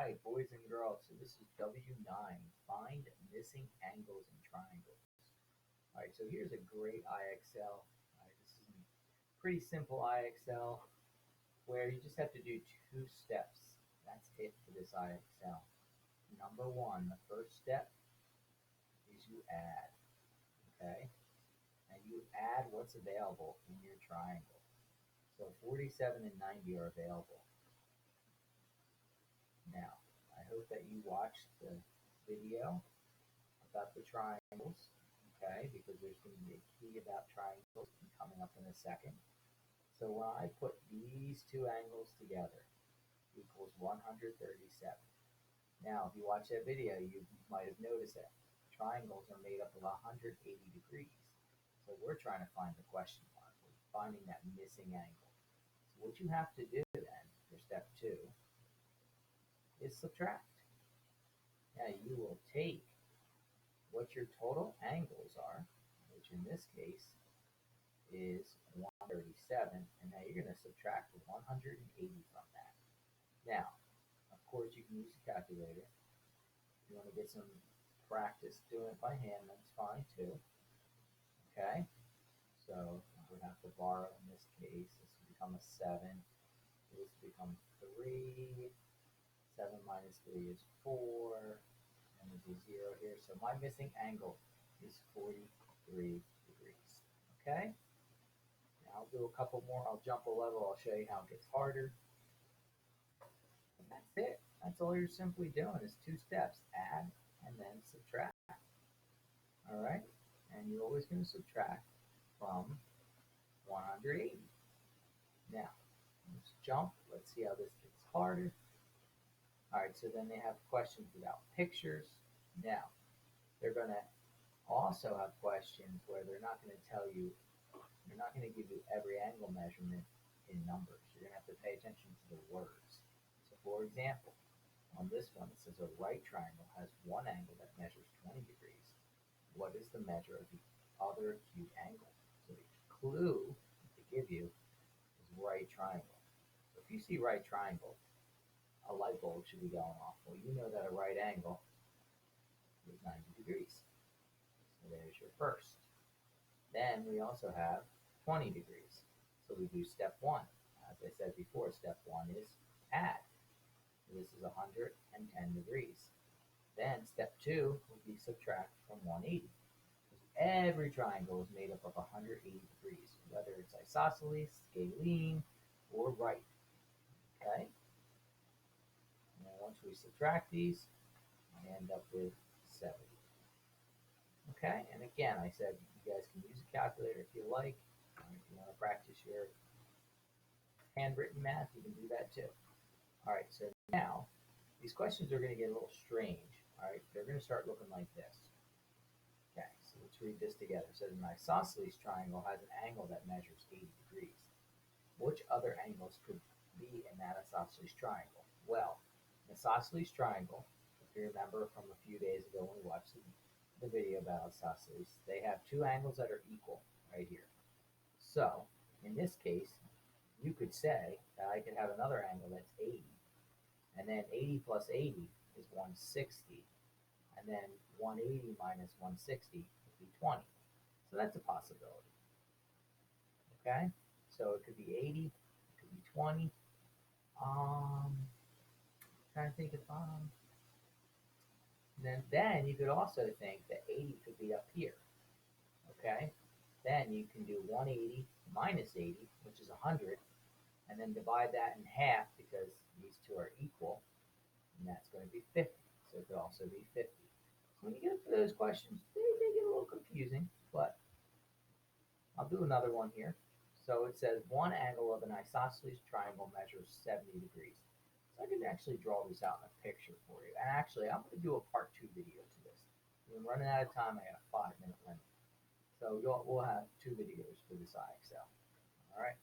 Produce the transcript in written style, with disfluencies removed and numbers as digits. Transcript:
right, boys and girls, so this is W9, find missing angles in triangles. All right, so here's a great IXL. All right, this is a pretty simple IXL where you just have to do two steps. That's it for this IXL. Number one, the first step is you add, okay? And you add what's available in your triangle. So 47 and 90 are available. Now, I hope that you watched the video about the triangles, okay, because there's going to be a key about triangles coming up in a second. So when I put these two angles together, equals 137. Now, if you watch that video, you might have noticed that triangles are made up of 180 degrees. So we're trying to find the question mark. We're finding that missing angle. So what you have to do then for step two is subtract. Now you will take what your total angles are, which in this case is 137, and now you're going to subtract 180 from that. Now, of course, you can use a calculator. If you want to get some practice doing it by hand, that's fine too. Okay, so we have to borrow in this case. This will become a 7. This will become 3. 7 minus 3 is 4. And there's a 0 here. So my missing angle is 43 degrees. Okay? Now I'll do a couple more. I'll jump a level. I'll show you how it gets harder. And that's it. That's all you're simply doing is two steps. Add and then subtract. All right? And you're always going to subtract from 180. Now, let's jump. Let's see how this gets harder. All right, so then they have questions about pictures. Now, they're going to also have questions where they're not going to tell you, they're not going to give you every angle measurement in numbers. You're going to have to pay attention to the words. So for example, on this one, it says a right triangle has one angle that measures 20 degrees. What is the measure of the other acute angle? So the clue to give you is right triangle. So if you see right triangle, a light bulb should be going off. Well, you know that a right angle is 90 degrees. So there's your first. Then we also have 20 degrees. So we do step one. As I said before, step one is add. So this is 110 degrees. Then step two will be subtract from 180. Because every triangle is made up of 180 degrees, whether it's isosceles, scalene, or right. Okay? Once we subtract these, I end up with 70. Okay, and again, I said you guys can use a calculator if you like. If you want to practice your handwritten math, you can do that too. All right, so now these questions are going to get a little strange. All right, they're going to start looking like this. Okay, so let's read this together. It says an isosceles triangle has an angle that measures 80 degrees. Which other angles could be in that isosceles triangle? Well, an isosceles triangle, if you remember from a few days ago when we watched the video about isosceles, they have two angles that are equal right here. So, in this case, you could say that I could have another angle that's 80, and then 80 plus 80 is 160, and then 180 minus 160 would be 20. So that's a possibility. Okay? So it could be 80, it could be 20. Trying to think of then you could also think that 80 could be up here. Okay? Then you can do 180 minus 80, which is 100, and then divide that in half because these two are equal, and that's going to be 50. So it could also be 50. So when you get up to those questions, they get a little confusing, but I'll do another one here. So it says one angle of an isosceles triangle measures 70 degrees. So I can actually draw this out in a picture for you. And actually, I'm going to do a part 2 video to this. I'm running out of time. I got a 5-minute limit. So we'll have 2 videos for this IXL. All right.